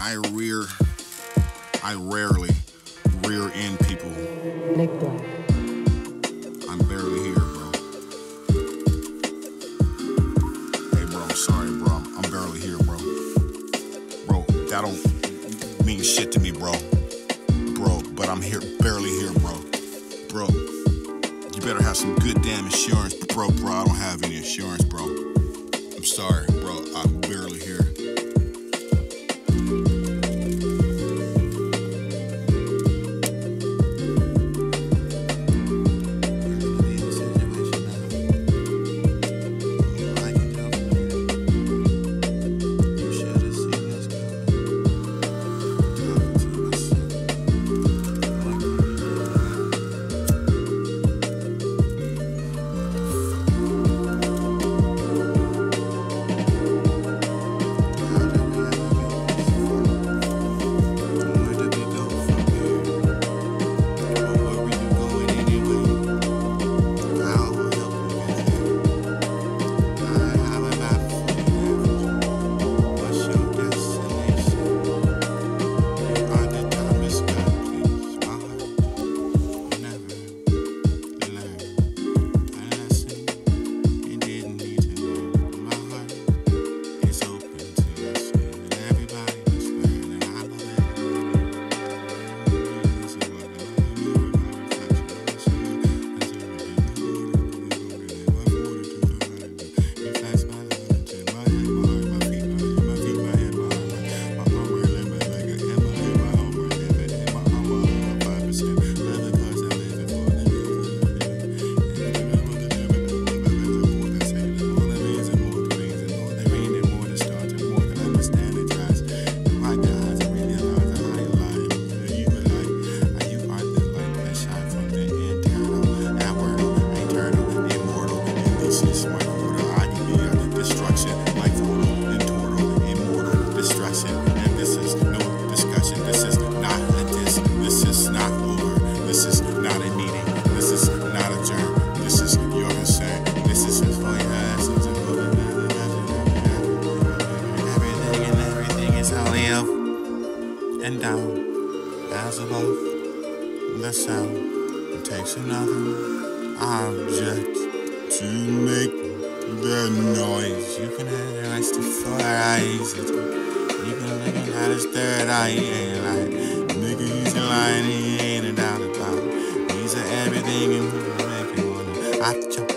I rarely rear end people. Nick Black. I'm barely here, bro. Hey, bro, I'm sorry, bro. I'm barely here, bro. Bro, that don't mean shit to me, bro. Bro, but I'm here, barely here, bro. Bro, you better have some good damn insurance, bro. I don't have any insurance, bro. I'm sorry, bro. I'm barely here. And down, as above, the sound it takes another object to make the noise. You can analyze the four eyes. You can look at his third eye. He ain't like nigga, he's a lion, he ain't a doubt about it. He's a everything and he can make you wanna. I jump.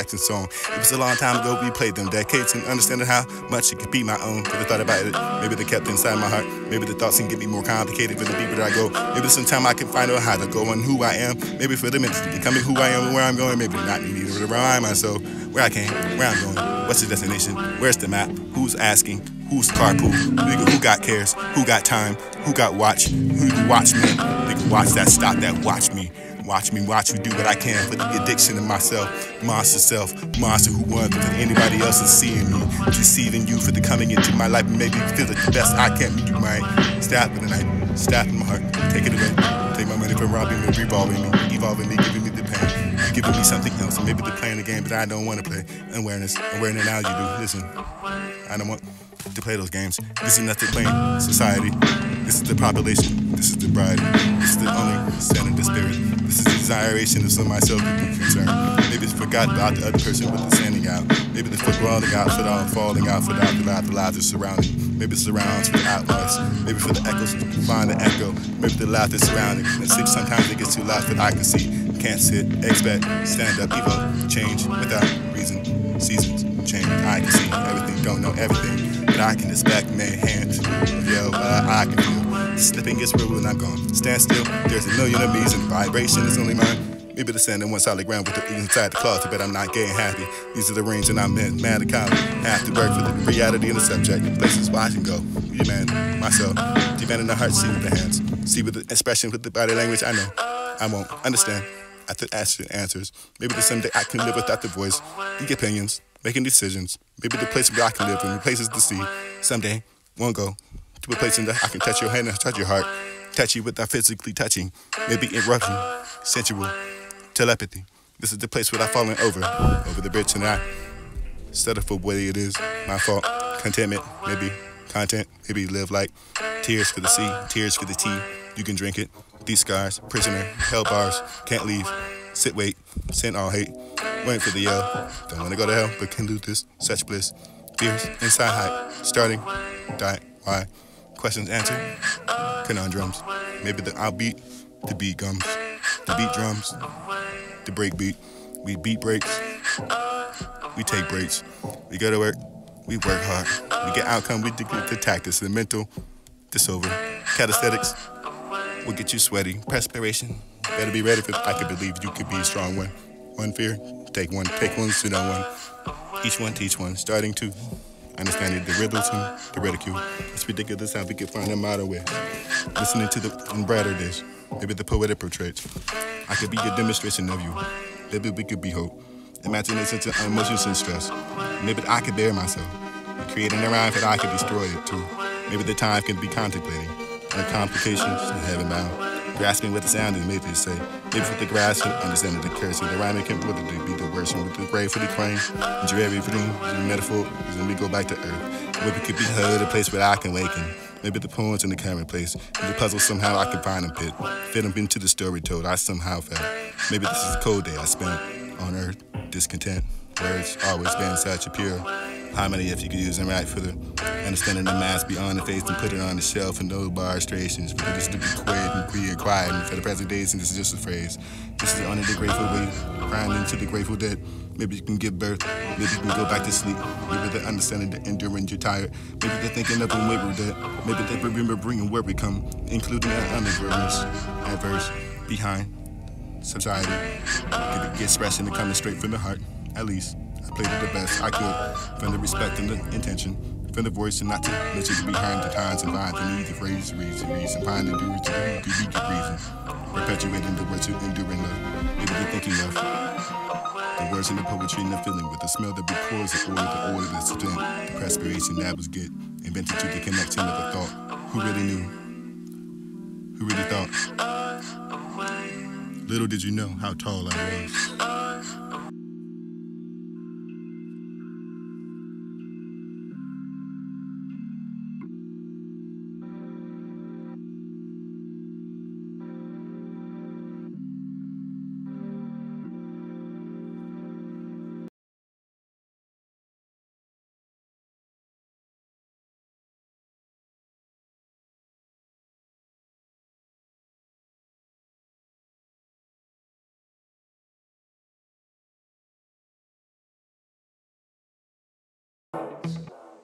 Jackson song. It was a long time ago, we played them decades and understanding how much it could be my own. Could have thought about it, maybe they kept inside my heart. Maybe the thoughts can get me more complicated for the deeper that I go. Maybe sometime I can find out how to go on who I am. Maybe for the minutes to becoming who I am and where I'm going. Maybe not me neither to remind myself where I came, where I'm going, what's the destination, where's the map, who's asking, who's carpool, nigga, who got cares, who got time, who got watch, who watch me, nigga, watch that, stop that, watch me. Watch me do what I can for the addiction of myself, monster who won because anybody else is seeing me, deceiving you for the coming into my life and make me feel like the best I can. You might stab in the night, stab in my heart, take it away, take my money from robbing me, evolving me, giving me the pain, you giving me something else, and maybe they're playing the game that I don't want to play. Awareness now you do. Listen, I don't want to play those games. This is not the plain society. This is the population. This is the bride. This is the only sin of the spirit. This is the desiration of some myself to be concerned. Maybe it's forgot about the other person with the standing out. Maybe the foot falling out, foot on falling out, foot out the lives are surrounding. Maybe it surrounds for the outlaws. Maybe for the echoes to find the echo. Maybe the laughter surrounding. And sleep sometimes it gets too loud, but I can see. Can't sit, expect, stand up, evolve, change without reason. Seasons change. I can see everything, don't know everything, but I can expect made hands. Yo, I can feel. Slipping gets real when I'm gone. Stand still, there's a million of me's and vibration is only mine. Maybe the sand in one solid ground with the inside the closet, but I'm not getting happy. These are the rings and I'm mad at college. Have to work for the reality and the subject. Places where I can go. Demand myself. Demanding the heart, see with the hands. See with the expression, with the body language. I know I won't understand. I have to ask for answers. Maybe there's someday I can live without the voice. The opinions, making decisions. Maybe the place where I can live and the places to see. Someday, won't go to a place in that I can touch your hand and touch your heart. Touch you without physically touching. Maybe interruption, sensual, telepathy. This is the place where I've fallen over the bridge tonight. Settle for what it is, my fault. Contentment, maybe content, maybe live like tears for the sea, tears for the tea. You can drink it. These scars, prisoner, hell bars, can't leave. Sit, wait, send all hate. Waiting for the yell. Don't want to go to hell, but can lose this. Such bliss. Fears, inside hype. Starting, die, why? Questions answered. Conundrums. Maybe the I'll beat, the beat gums. The beat drums, the break beat. We beat breaks. We take breaks. We go to work. We work hard. We get outcome. We get the tactics. The mental, this over. Calisthenics will get you sweaty. Perspiration. Better be ready for I could believe you could be a strong one. One fear, take one to know one. Each one teach one. Starting to understanding the riddles and the ridicule. It's ridiculous how we can find them out of way. Listening to the brighter days. Maybe the poetic portraits. I could be a demonstration of you. Maybe we could be hope. Imagination to emotions and stress. Maybe I could bear myself. Creating a rhyme that I could destroy it too. Maybe the time can be contemplating. And complications and heaven bound. Grasping what the sound is made to say. Maybe with the grasp and understanding the curse. The rhyming can be the worst one with the grave for the claim. And your everything, the metaphor, is when we go back to earth. Maybe it could be heard, a place where I can waken. Maybe the poems in the current place. And the puzzle somehow I can find them fit them into the story told I somehow felt. Maybe this is a cold day I spent on earth, discontent. Words always been such a pure harmony if you could use them right for the understanding the mass beyond the face and put it on the shelf and no bar illustrations. For this to be quiet and for the present days, and this is just a phrase. This is only the grateful way, crying into the grateful dead. Maybe you can give birth, maybe you can go back to sleep. Maybe the understanding the enduring you're tired. Maybe they're thinking of when we were dead. Maybe they remembering where we come, including the undergirdings, adverse, behind, society. Get expression to coming straight from the heart, at least. I played it the best I could, from the respect and the intention, from the voice and not to let you behind the times and find the need to phrase, reason, find the duty to be good reason, perpetuating the words of enduring love. Maybe they're thinking of the words in the poetry and the feeling with the smell that records the oil that's spent, the perspiration that was good, invented to the connection of a thought. Who really knew? Who really thought? Little did you know how tall I was.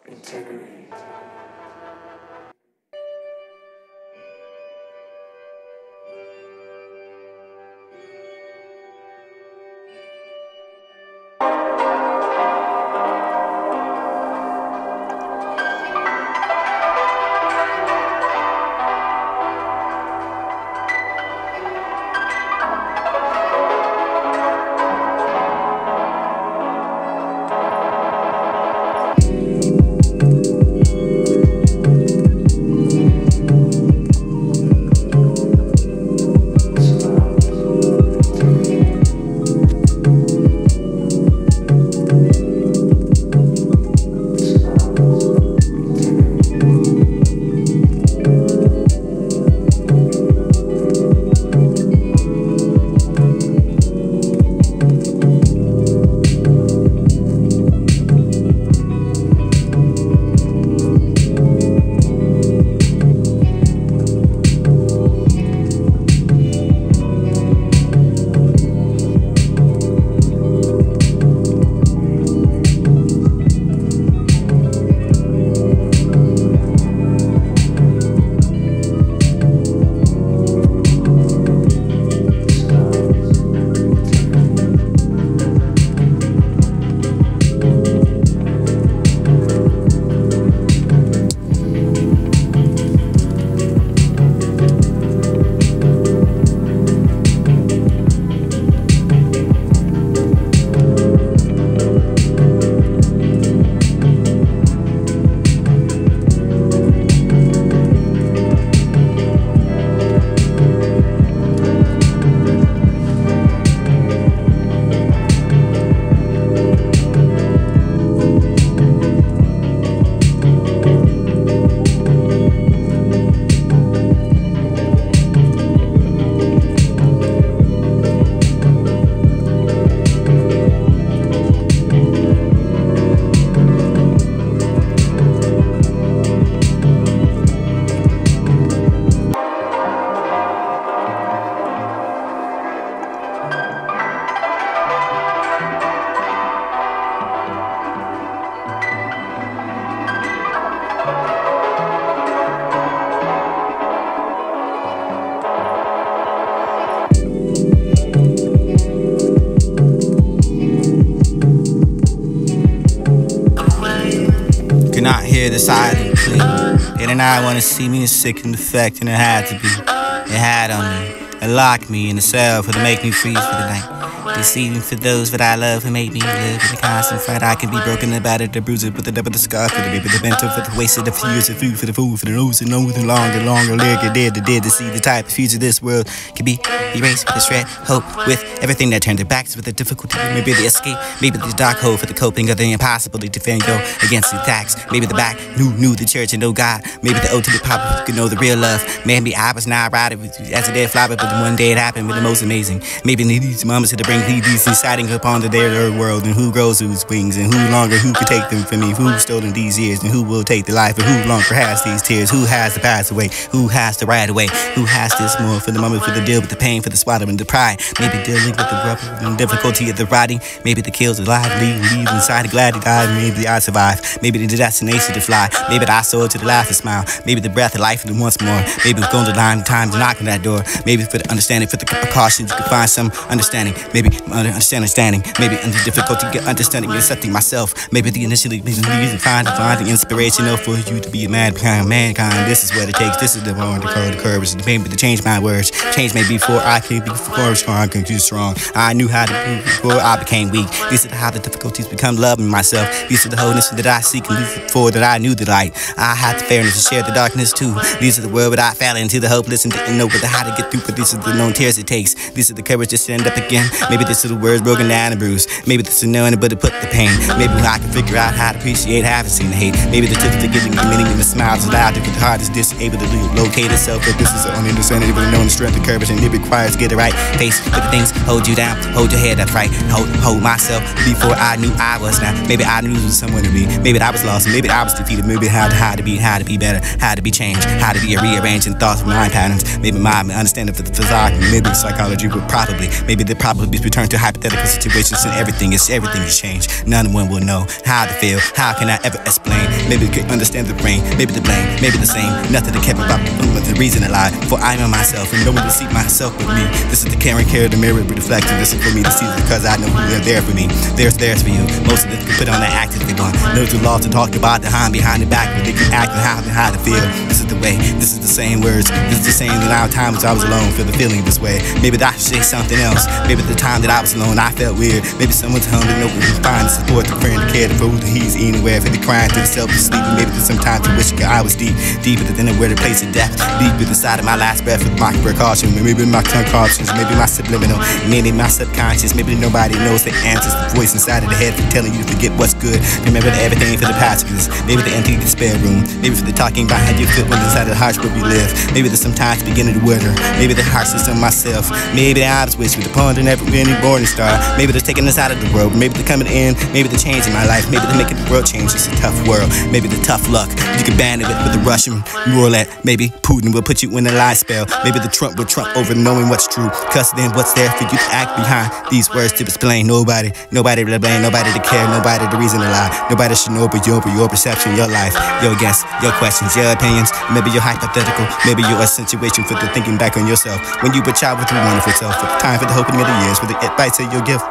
integrity. Cannot hear the silent plea. They did not want to see me sick and defect, and it had to be. It had on me. It locked me in the cell for to make me freeze for the night. Deceiving for those that I love who made me live in a constant fight. I can be broken, the battered, the bruised, but the double, the scar for the baby, the bent over, the wasted, the years of food for the food, for the nose, and nose, and longer, live, it did to see the type of future this world can be erased with a shred, hope, with everything that turned their backs, with the difficulty, maybe the escape, maybe the dark hole for the coping of the impossible to defend yo against the attacks. Maybe the back knew the church and no God. Maybe the ultimate pop could know the real love. Maybe I was not riding with you as a dead flower, but then one day it happened with the most amazing. Maybe these moments to bring these deciding upon the their world, and who grows whose wings, and who could take them from me, who's stolen these years, and who will take the life, and who longer has these tears, who has to pass away, who has to ride away, who has this more for the moment, for the deal with the pain, for the swallow and the pride, maybe dealing with the rough and difficulty of the riding, maybe the kills alive, leave inside, glad he died, maybe I survived, maybe the destination to fly, maybe I soared to the laugh and smile, maybe the breath of life and once more, maybe we're going to line time to knock on that door, maybe for the understanding, for the precautions, you can find some understanding, maybe understanding, maybe under difficulty, get understanding, accepting myself, maybe the initially reason finding inspirational for you to be a mankind. This is what it takes, this is the one to call the courage, maybe to change my words, change maybe before I could be strong, I be strong. I knew how to be before I became weak. These are how the difficulties become loving myself. These are the wholeness that I seek, and these are the four that I knew the light. I had the fairness to share the darkness too. These are the world that I fell into, the hopeless and didn't know how to get through, but these are the known tears it takes. These are the courage to stand up again. Maybe this is the words broken down and bruised. Maybe this is knowing but to put the pain. Maybe I can figure out how to appreciate having seen the hate. Maybe the tip to giving the meaning and the smiles allowed to get the heart is disable to locate itself. But this is the only understanding, able to know the strength and courage, and it requires get it right. Face with the things, hold you down, hold your head up right. Hold myself before I knew I was now. Maybe I knew there was someone to be. Maybe I was lost, maybe I was defeated. Maybe how to be better, how to be changed, how to be rearranging thoughts and mind patterns. Maybe my understanding for the physiology, maybe the psychology would probably, maybe the probably be return to hypothetical situations and everything is changed. None one will know how to feel. How can I ever explain? Maybe you can understand the brain, maybe the blame, maybe the same. Nothing to care about the reason to lie. For I am myself and no one to see myself with me. This is the caring care of the mirror reflecting. This is for me to see because I know who are there for me. There's for you. Most of them can put on that act if they want. No too law to talk about the behind the back, but they can act and how to feel. This is the way. This is the same words. This is the same amount of times I was alone. Feel the feeling this way. Maybe that I should say something else. Maybe the time that I was alone, I felt weird. Maybe someone's home to know we can find the support, the friend, the care, the food that he's eating, where for the crying to the self, the sleeping. Maybe there's sometimes I wish I was deeper than where the place of death. Deep with the side of my last breath with my precaution. Maybe my conscience, maybe my subliminal, maybe my subconscious. Maybe nobody knows the answers. The voice inside of the head for telling you to forget what's good. Remember everything for the passages. Maybe the empty spare room. Maybe for the talking about how you feel when inside of the hearts where we live. Maybe there's sometimes beginning to wonder. Maybe the heart system myself. Maybe the eyes wish with the pondering every any born star. Maybe they're taking us out of the world. Maybe they're coming in. Maybe they're changing my life. Maybe they're making the world change. It's a tough world. Maybe the tough luck. You can ban it with the Russian roulette. Maybe Putin will put you in a lie spell. Maybe the Trump will trump over knowing what's true. Cause then what's there for you to act behind these words to explain? Nobody to blame, nobody to care, nobody the reason to lie. Nobody should know but your perception, your life, your guess, your questions, your opinions. Maybe you're hypothetical, maybe you're a situation for the thinking back on yourself. When you were a child with your wonderful self, for the time for the hoping of the years, for the advice of your gift.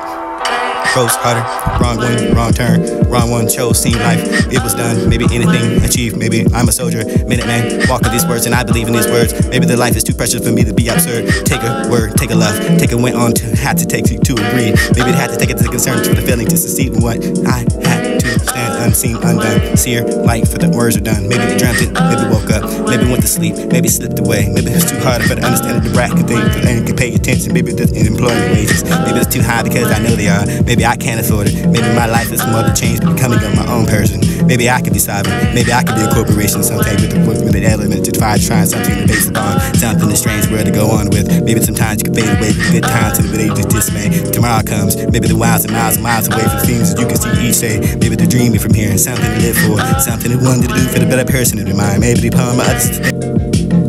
Close, harder, wrong one, wrong turn, wrong one, chose, seen life, it was done, maybe anything achieved, maybe I'm a soldier, minute man, walk with these words and I believe in these words, maybe the life is too precious for me to be absurd, take a word, take a love, take a went on to, had to take to agree, maybe it had to take it to concern for the feeling to succeed in what I had to stand unseen, undone, seer, light for the words are done, maybe they dreamt it, maybe woke up, maybe went to sleep, maybe slipped away, maybe it's too hard for the understanding the bracket thing, and can pay attention, maybe there's employment wages, maybe it's too high because I know they are, maybe I can't afford it. Maybe my life is more to change, becoming of my own person. Maybe I could be sovereign. Maybe I could be a corporation someday with an element to try something to base upon, something a strange world to go on with. Maybe sometimes you can fade away with good times and the age of dismay. Tomorrow comes, maybe the miles and miles away from things that you can see each day. Maybe they're dreaming from here, something to live for, something they wanted to do for the better person in their mind. Maybe they palm others today.